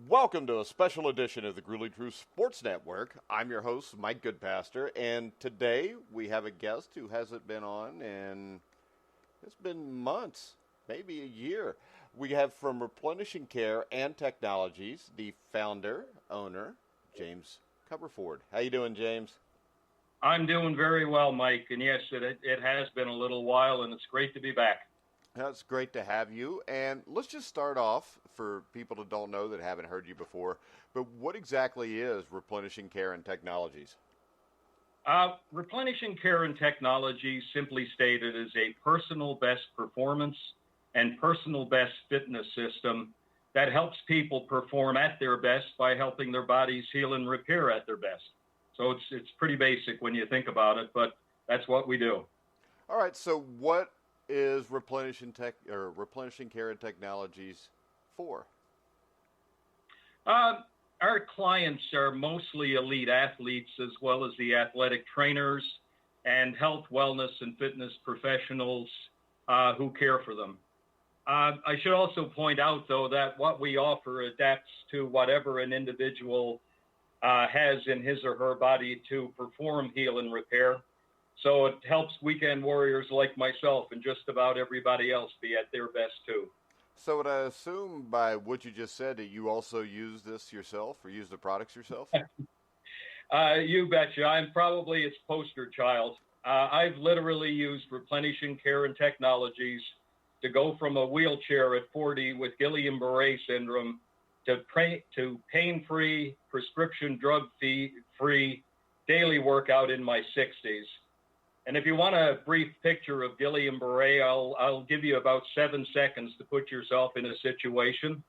Welcome to a special edition of the Grueling Sports Network. I'm your host, Mike Goodpaster, and today we have a guest who hasn't been on in, it's been months, maybe a year. We have from Replenishing Care and Technologies, the founder, owner, James Comerford. How you doing, James? I'm doing very well, Mike. And yes, it has been a little while, and it's great to be back. It's great to have you. And let's just start off for people that don't know that haven't heard you before. But what exactly is Replenishing Care and Technologies? Replenishing Care and Technology, simply stated, is a personal best performance and personal best fitness system that helps people perform at their best by helping their bodies heal and repair at their best. So it's pretty basic when you think about it, but that's what we do. All right. So what is Replenishing Care and Technologies for? Our clients are mostly elite athletes, as well as the athletic trainers and health, wellness, and fitness professionals who care for them. I should also point out, though, that what we offer adapts to whatever an individual has in his or her body to perform, heal, and repair. So it helps weekend warriors like myself and just about everybody else be at their best, too. So would I assume by what you just said that you also use this yourself or use the products yourself? You betcha. I'm probably its poster child. I've literally used Replenishing Care and Technologies to go from a wheelchair at 40 with Guillain-Barré syndrome to pain-free, prescription drug-free daily workout in my 60s. And if you want a brief picture of Guillain-Barré, I'll give you about 7 seconds to put yourself in a situation.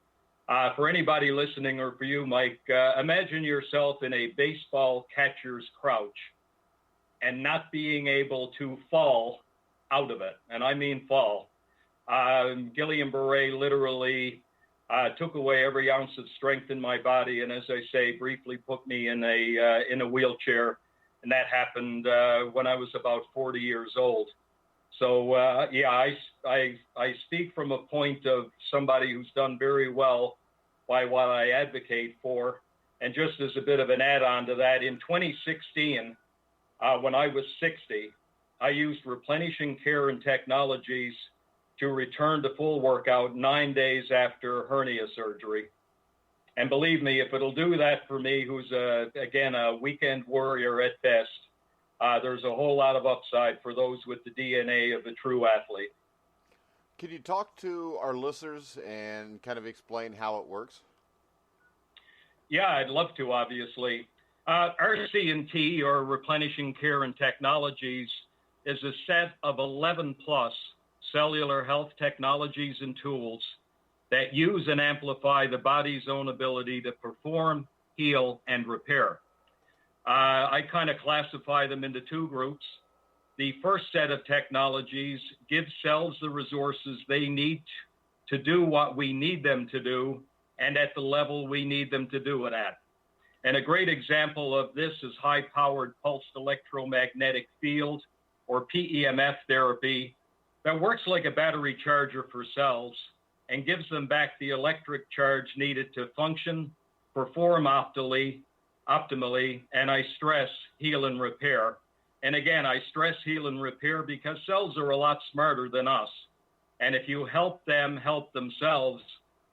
For anybody listening, or for you, Mike, imagine yourself in a baseball catcher's crouch and not being able to fall out of it. And I mean fall. Guillain-Barré literally took away every ounce of strength in my body, and as I say, briefly put me in a wheelchair. And that happened when I was about 40 years old. So, I speak from a point of somebody who's done very well by what I advocate for. And just as a bit of an add-on to that, in 2016, when I was 60, I used Replenishing Care and Technologies to return to full workout 9 days after hernia surgery. And believe me, if it'll do that for me, who's, again, a weekend warrior at best, there's a whole lot of upside for those with the DNA of a true athlete. Can you talk to our listeners and kind of explain how it works? Yeah, I'd love to, obviously. RC&T, or Replenishing Care and Technologies, is a set of 11-plus cellular health technologies and tools that use and amplify the body's own ability to perform, heal, and repair. I kind of classify them into two groups. The first set of technologies gives cells the resources they need to do what we need them to do and at the level we need them to do it at. And a great example of this is high-powered pulsed electromagnetic field, or PEMF therapy, that works like a battery charger for cells and gives them back the electric charge needed to function, perform optimally, and I stress heal and repair. And again, I stress heal and repair because cells are a lot smarter than us. And if you help them help themselves,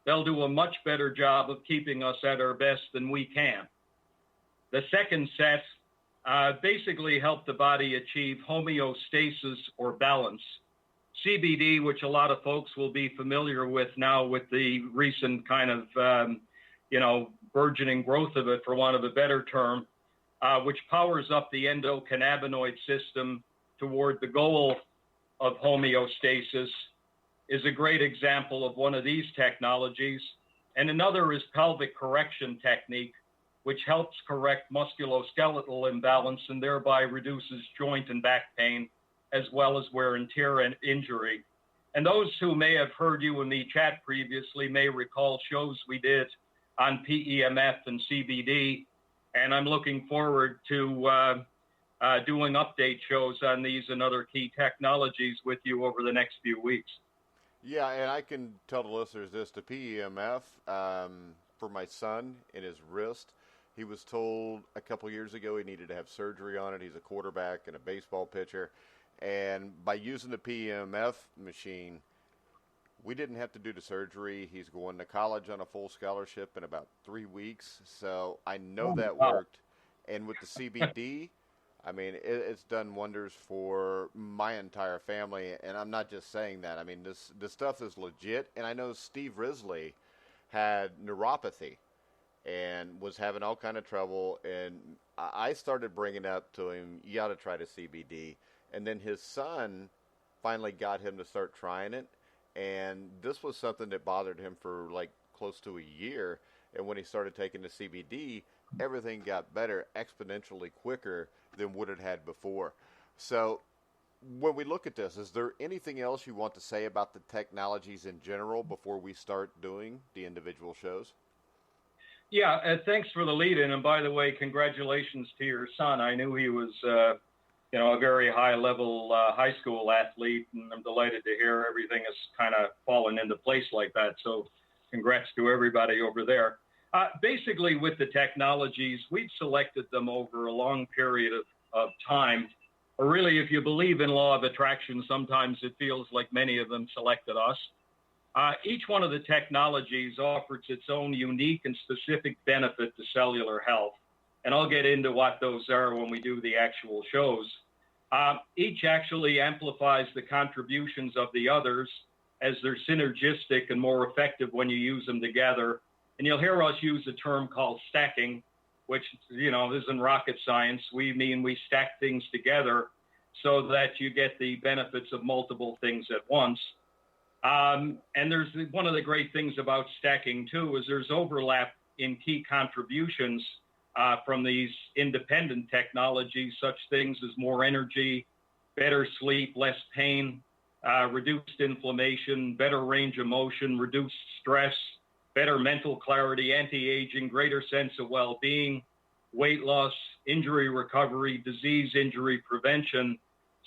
they'll do a much better job of keeping us at our best than we can. The second set basically help the body achieve homeostasis or balance. CBD, which a lot of folks will be familiar with now with the recent kind of, burgeoning growth of it, for want of a better term, which powers up the endocannabinoid system toward the goal of homeostasis, is a great example of one of these technologies. And another is pelvic correction technique, which helps correct musculoskeletal imbalance and thereby reduces joint and back pain, as well as wear and tear and injury. And those who may have heard you and me chat previously may recall shows we did on PEMF and CBD, and I'm looking forward to doing update shows on these and other key technologies with you over the next few weeks. Yeah, and I can tell the listeners this, the PEMF, for my son in his wrist. He was told a couple years ago he needed to have surgery on it. He's a quarterback and a baseball pitcher. And by using the PEMF machine, we didn't have to do the surgery. He's going to college on a full scholarship in about 3 weeks. So I know that worked. And with the CBD, I mean, it's done wonders for my entire family. And I'm not just saying that. I mean, this stuff is legit. And I know Steve Risley had neuropathy and was having all kind of trouble. And I started bringing up to him, you got to try the CBD. And then his son finally got him to start trying it. And this was something that bothered him for like close to a year. And when he started taking the CBD, everything got better exponentially quicker than what it had before. So when we look at this, is there anything else you want to say about the technologies in general before we start doing the individual shows? Yeah, thanks for the lead-in. And by the way, congratulations to your son. I knew he was a very high-level high school athlete, and I'm delighted to hear everything has kind of fallen into place like that. So congrats to everybody over there. Basically, with the technologies, we've selected them over a long period of time. Or really, if you believe in law of attraction, sometimes it feels like many of them selected us. Each one of the technologies offers its own unique and specific benefit to cellular health. And I'll get into what those are when we do the actual shows. Each actually amplifies the contributions of the others as they're synergistic and more effective when you use them together. And you'll hear us use a term called stacking, which, isn't rocket science. We mean we stack things together so that you get the benefits of multiple things at once. And there's one of the great things about stacking, too, is there's overlap in key contributions from these independent technologies, such things as more energy, better sleep, less pain, reduced inflammation, better range of motion, reduced stress, better mental clarity, anti-aging, greater sense of well-being, weight loss, injury recovery, disease injury prevention.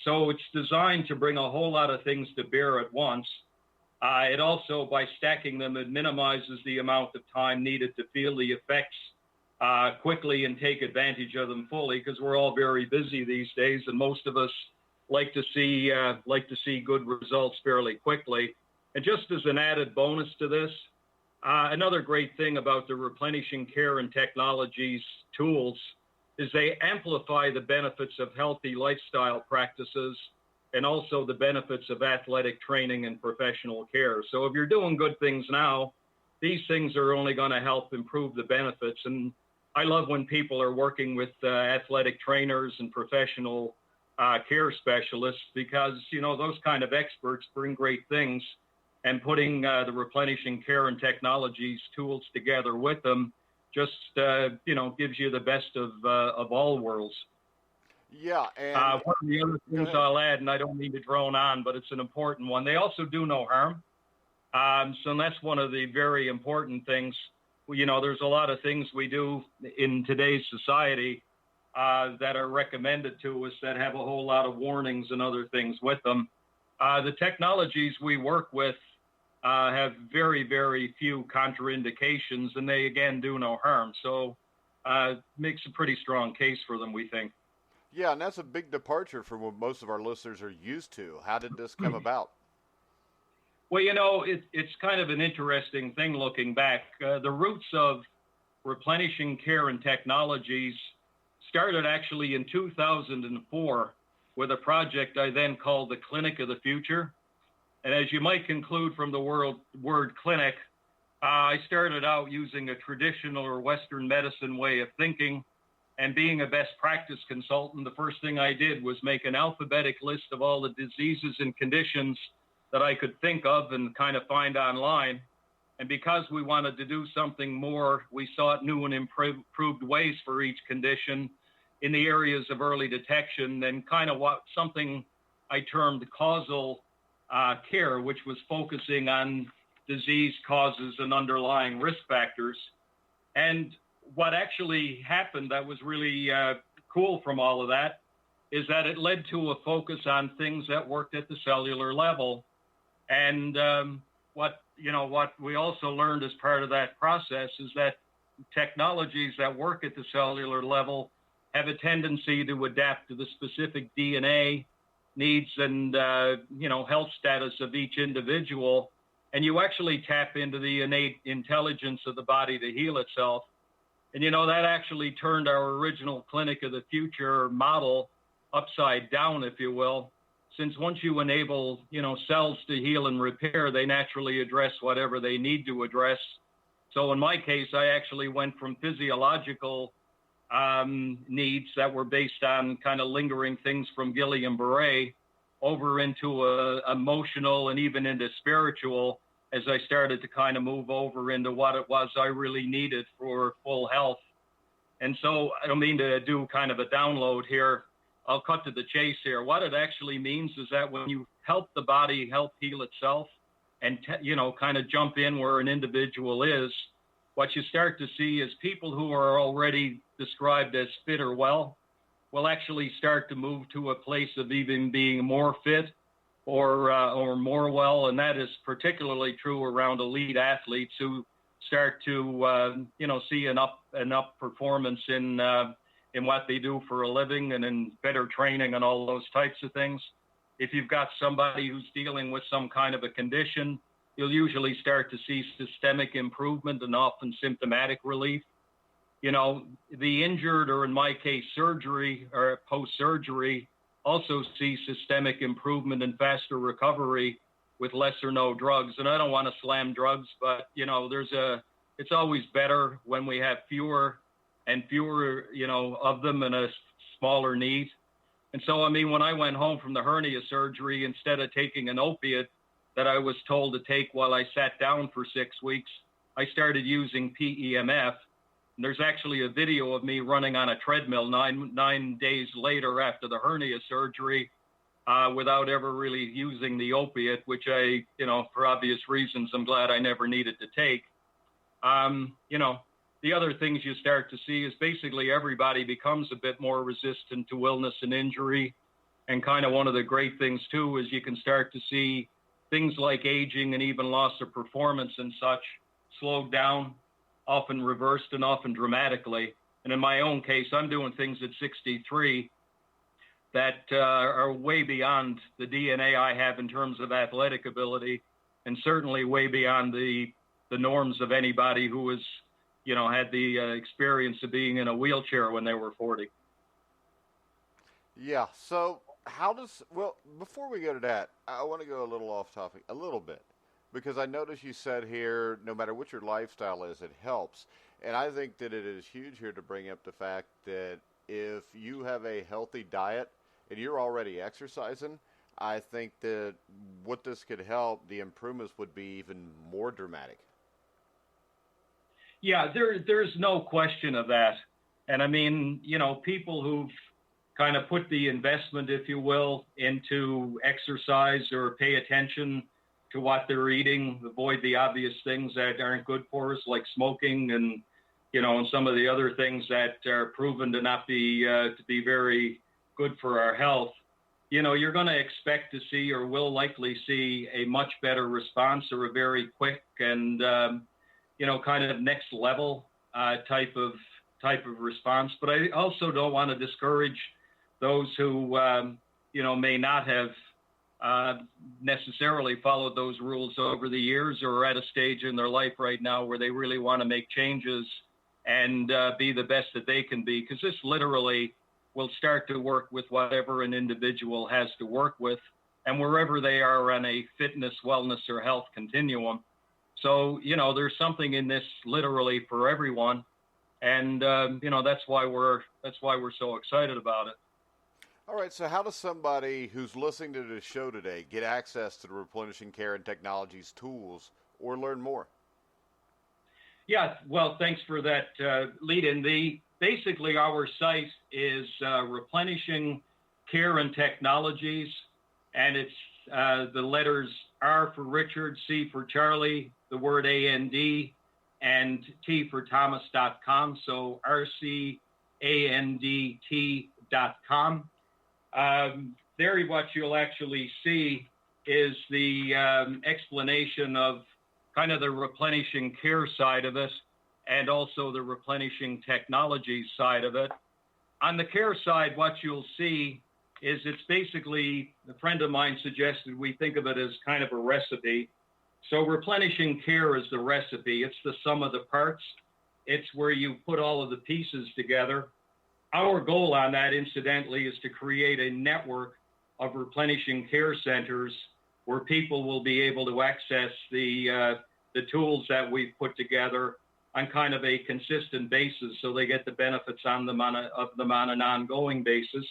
So it's designed to bring a whole lot of things to bear at once. It also, by stacking them, it minimizes the amount of time needed to feel the effects quickly and take advantage of them fully, because we're all very busy these days, and most of us like to see good results fairly quickly. And just as an added bonus to this, another great thing about the Replenishing Care and Technologies tools is they amplify the benefits of healthy lifestyle practices and also the benefits of athletic training and professional care. So if you're doing good things now, these things are only going to help improve the benefits. And I love when people are working with athletic trainers and professional care specialists, because, those kind of experts bring great things, and putting the Replenishing Care and Technologies tools together with them just, gives you the best of all worlds. Yeah. And one of the other things I'll add, and I don't mean to drone on, but it's an important one. They also do no harm. So that's one of the very important things. There's a lot of things we do in today's society that are recommended to us that have a whole lot of warnings and other things with them. The technologies we work with have very, very few contraindications, and they, again, do no harm. So makes a pretty strong case for them, we think. Yeah, and that's a big departure from what most of our listeners are used to. How did this come about? Well, it's kind of an interesting thing looking back. The roots of Replenishing Care and Technologies started actually in 2004 with a project I then called the Clinic of the Future. And as you might conclude from the word clinic, I started out using a traditional or Western medicine way of thinking, and being a best practice consultant, the first thing I did was make an alphabetic list of all the diseases and conditions that I could think of and kind of find online. And because we wanted to do something more, we sought new and improved ways for each condition in the areas of early detection, and kind of something I termed causal care, which was focusing on disease causes and underlying risk factors. And what actually happened that was really cool from all of that is that it led to a focus on things that worked at the cellular level. And what what we also learned as part of that process is that technologies that work at the cellular level have a tendency to adapt to the specific DNA needs and, health status of each individual. And you actually tap into the innate intelligence of the body to heal itself. And, that actually turned our original Clinic of the Future model upside down, if you will, since once you enable, cells to heal and repair, they naturally address whatever they need to address. So in my case, I actually went from physiological needs that were based on kind of lingering things from Guillain-Barré over into emotional and even into spiritual as I started to kind of move over into what it was I really needed for full health. And so I don't mean to do kind of a download here. I'll cut to the chase here. What it actually means is that when you help the body help heal itself and, kind of jump in where an individual is, what you start to see is people who are already described as fit or well will actually start to move to a place of even being more fit or more well. And that is particularly true around elite athletes who start to, see an up performance in what they do for a living and in better training and all those types of things. If you've got somebody who's dealing with some kind of a condition, you'll usually start to see systemic improvement and often symptomatic relief. The injured, or in my case, surgery or post-surgery, also see systemic improvement and faster recovery with less or no drugs. And I don't want to slam drugs, but, it's always better when we have fewer and fewer, of them and a smaller need. And so, when I went home from the hernia surgery, instead of taking an opiate that I was told to take while I sat down for 6 weeks, I started using PEMF. And there's actually a video of me running on a treadmill nine days later after the hernia surgery without ever really using the opiate, which I, for obvious reasons, I'm glad I never needed to take. The other things you start to see is basically everybody becomes a bit more resistant to illness and injury. And kind of one of the great things, too, is you can start to see things like aging and even loss of performance and such slowed down, often reversed and often dramatically. And in my own case, I'm doing things at 63 that are way beyond the DNA I have in terms of athletic ability, and certainly way beyond the norms of anybody who was, had the experience of being in a wheelchair when they were 40. Yeah. So before we go to that, I want to go a little off topic, a little bit, because I noticed you said here, no matter what your lifestyle is, it helps. And I think that it is huge here to bring up the fact that if you have a healthy diet and you're already exercising, I think that what this could help, the improvements would be even more dramatic. Yeah, there's no question of that. And people who've kind of put the investment, if you will, into exercise or pay attention to what they're eating, avoid the obvious things that aren't good for us, like smoking and, and some of the other things that are proven to not be very good for our health. You're going to expect to see, or will likely see, a much better response, or a very quick and, kind of next level type of response. But I also don't want to discourage those who, may not have necessarily followed those rules over the years, or are at a stage in their life right now where they really want to make changes and be the best that they can be, because this literally will start to work with whatever an individual has to work with and wherever they are on a fitness, wellness, or health continuum. So, there's something in this literally for everyone. And, that's why we're so excited about it. All right, so how does somebody who's listening to the show today get access to the Replenishing Care and Technologies tools or learn more? Yeah, well, thanks for that lead-in. Basically, our site is Replenishing Care and Technologies, and it's the letters R for Richard, C for Charlie, the word AND, and T for Thomas.com, so RCANDT.com. There, what you'll actually see is the explanation of kind of the replenishing care side of it and also the replenishing technologies side of it. On the care side, what you'll see is it's basically, a friend of mine suggested we think of it as kind of a recipe. So replenishing care is the recipe. It's the sum of the parts. It's where you put all of the pieces together. Our goal on that, incidentally, is to create a network of replenishing care centers where people will be able to access the tools that we've put together on kind of a consistent basis, so they get the benefits of them on an ongoing basis.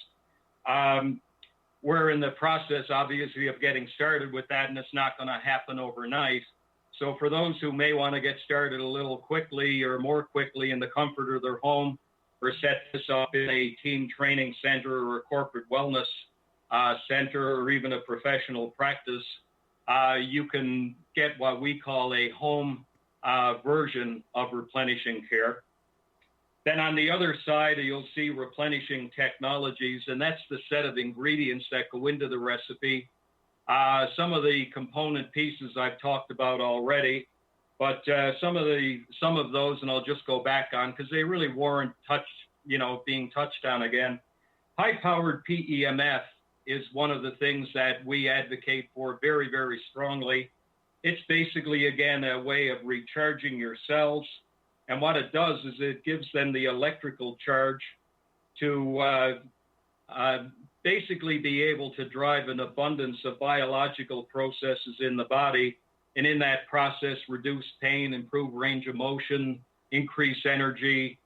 We're in the process, obviously, of getting started with that, and it's not going to happen overnight. So for those who may want to get started a little quickly or more quickly in the comfort of their home, or set this up in a team training center or a corporate wellness center or even a professional practice, you can get what we call a home version of replenishing care. Then on the other side, you'll see replenishing technologies, and that's the set of ingredients that go into the recipe. Some of the component pieces I've talked about already, but some of those, and I'll just go back on because they really warrant being touched on again. High-powered PEMF is one of the things that we advocate for very, very strongly. It's basically, again, a way of recharging your cells. And what it does is it gives them the electrical charge to basically be able to drive an abundance of biological processes in the body. And in that process, reduce pain, improve range of motion, increase energy,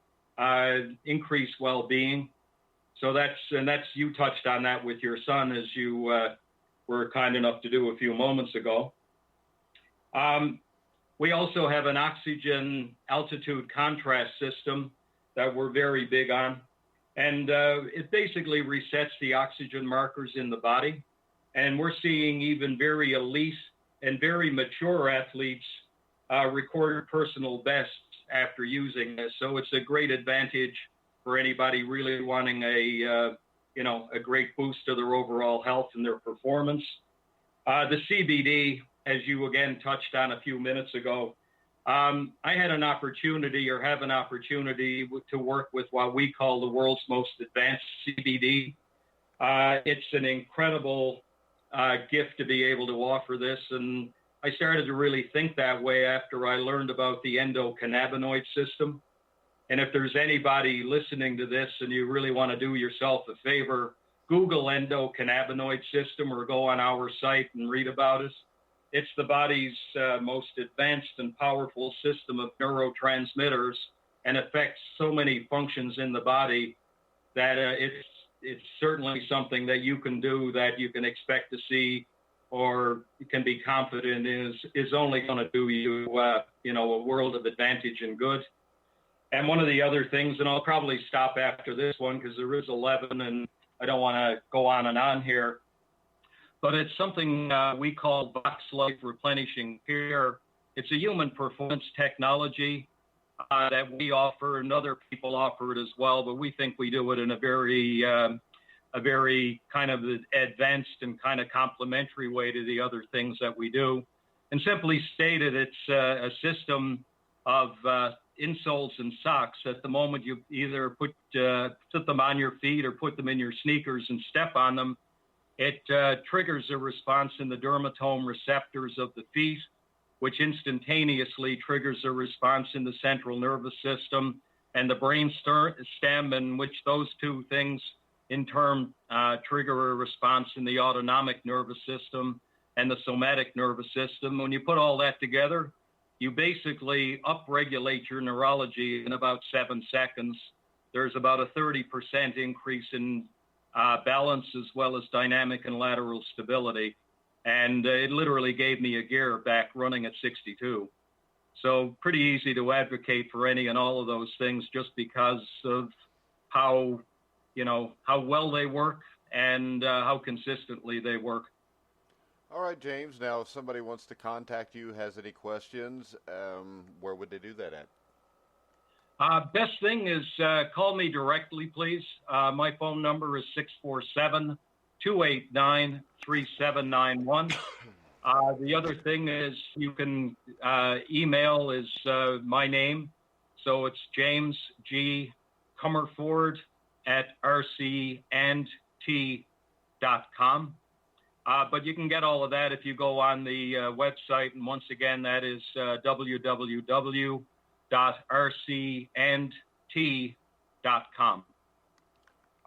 increase well-being. So that's you touched on that with your son, as you were kind enough to do a few moments ago. We also have an oxygen altitude contrast system that we're very big on. And it basically resets the oxygen markers in the body. And we're seeing even very elite and very mature athletes record personal bests after using this. So it's a great advantage for anybody really wanting a great boost to their overall health and their performance. The CBD, as you again touched on a few minutes ago, I had an opportunity or have an opportunity to work with what we call the world's most advanced CBD. It's an incredible gift to be able to offer this. And I started to really think that way after I learned about the endocannabinoid system. And if there's anybody listening to this and you really want to do yourself a favor, Google endocannabinoid system or go on our site and read about it. It's the body's most advanced and powerful system of neurotransmitters and affects so many functions in the body that it's certainly something that you can do that you can expect to see or you can be confident is only going to do you, a world of advantage and good. And one of the other things, and I'll probably stop after this one because there is 11 and I don't want to go on and on here, but it's something we call Box Life Replenishing Care. It's a human performance technology that we offer, and other people offer it as well, but we think we do it in a very kind of advanced and kind of complementary way to the other things that we do. And simply stated, it's a system of insoles and socks. At the moment, you either put them on your feet or put them in your sneakers and step on them. It triggers a response in the dermatome receptors of the feet, which instantaneously triggers a response in the central nervous system and the brain stem, in which those two things in turn trigger a response in the autonomic nervous system and the somatic nervous system. When you put all that together, you basically upregulate your neurology in about 7 seconds. There's about a 30% increase in balance as well as dynamic and lateral stability. And it literally gave me a gear back running at 62. So pretty easy to advocate for any and all of those things just because of how well they work and how consistently they work. All right, James. Now, if somebody wants to contact you, has any questions, where would they do that at? Best thing is call me directly, please. My phone number is 647-289-3791. The other thing is you can email is my name. So it's James G. Comerford at rcandT.com. But you can get all of that if you go on the website. And once again, that is www.rcandT.com.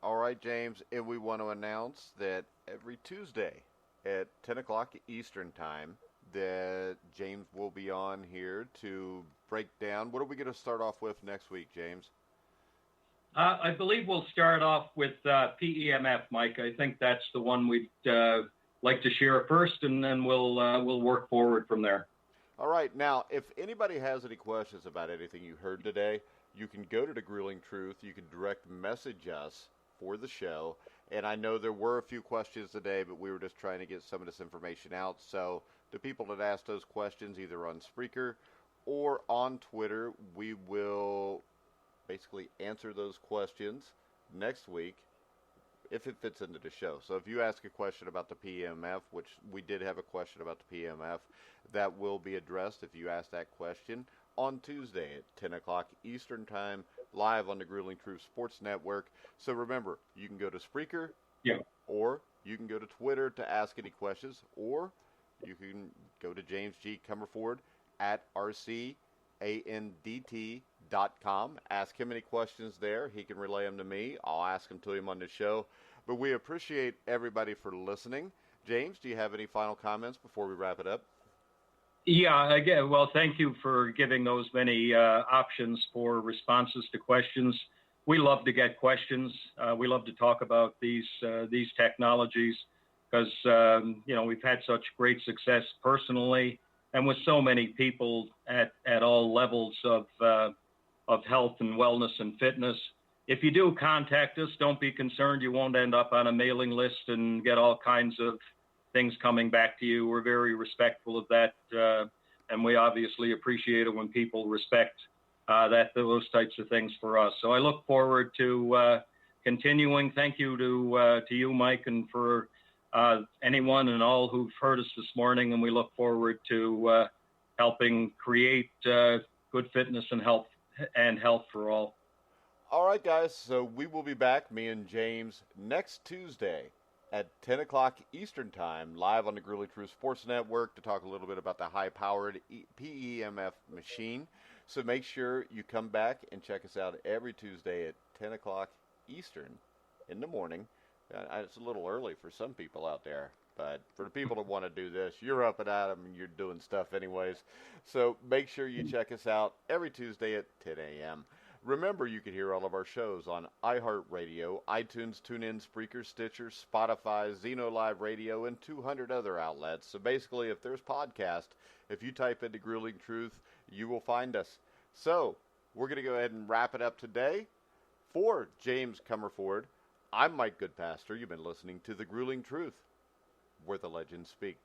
All right, James, and we want to announce that every Tuesday at 10 o'clock Eastern Time that James will be on here to break down. What are we going to start off with next week, James? I believe we'll start off with PEMF, Mike. I think that's the one we'd like to share first, and then we'll work forward from there. All right. Now, if anybody has any questions about anything you heard today, you can go to the Grueling Truth. You can direct message us for the show. And I know there were a few questions today, but we were just trying to get some of this information out. So the people that asked those questions, either on Spreaker or on Twitter, we will basically answer those questions next week if it fits into the show. So if you ask a question about the PEMF, which we did have a question about the PEMF, that will be addressed if you ask that question on Tuesday at 10 o'clock Eastern Time, live on the Grueling Truth Sports Network. So remember, you can go to Spreaker, or you can go to Twitter to ask any questions, or you can go to James G. Comerford at rcandT.com. Ask him any questions there. He can relay them to me. I'll ask them to him on the show. But we appreciate everybody for listening. James, do you have any final comments before we wrap it up? Yeah, again, well, thank you for giving those many options for responses to questions. We love to get questions. We love to talk about these technologies because, we've had such great success personally and with so many people at all levels of health and wellness and fitness. If you do contact us, don't be concerned. You won't end up on a mailing list and get all kinds of things coming back to you. We're very respectful of that, and we obviously appreciate it when people respect those types of things for us. So I look forward to continuing. Thank you to you, Mike, and for anyone and all who've heard us this morning. And we look forward to helping create good fitness and health for all. All right, guys. So we will be back, me and James, next Tuesday at 10 o'clock Eastern Time, live on the Grueling Truth Sports Network to talk a little bit about the high-powered PEMF machine. So make sure you come back and check us out every Tuesday at 10 o'clock Eastern in the morning. It's a little early for some people out there, but for the people that want to do this, you're up and at 'em and you're doing stuff anyways. So make sure you check us out every Tuesday at 10 a.m. Remember, you can hear all of our shows on iHeartRadio, iTunes, TuneIn, Spreaker, Stitcher, Spotify, Zeno Live Radio, and 200 other outlets. So basically, if there's podcast, if you type into Grueling Truth, you will find us. So we're going to go ahead and wrap it up today. For James Comerford, I'm Mike Goodpaster. You've been listening to The Grueling Truth, where the legends speak.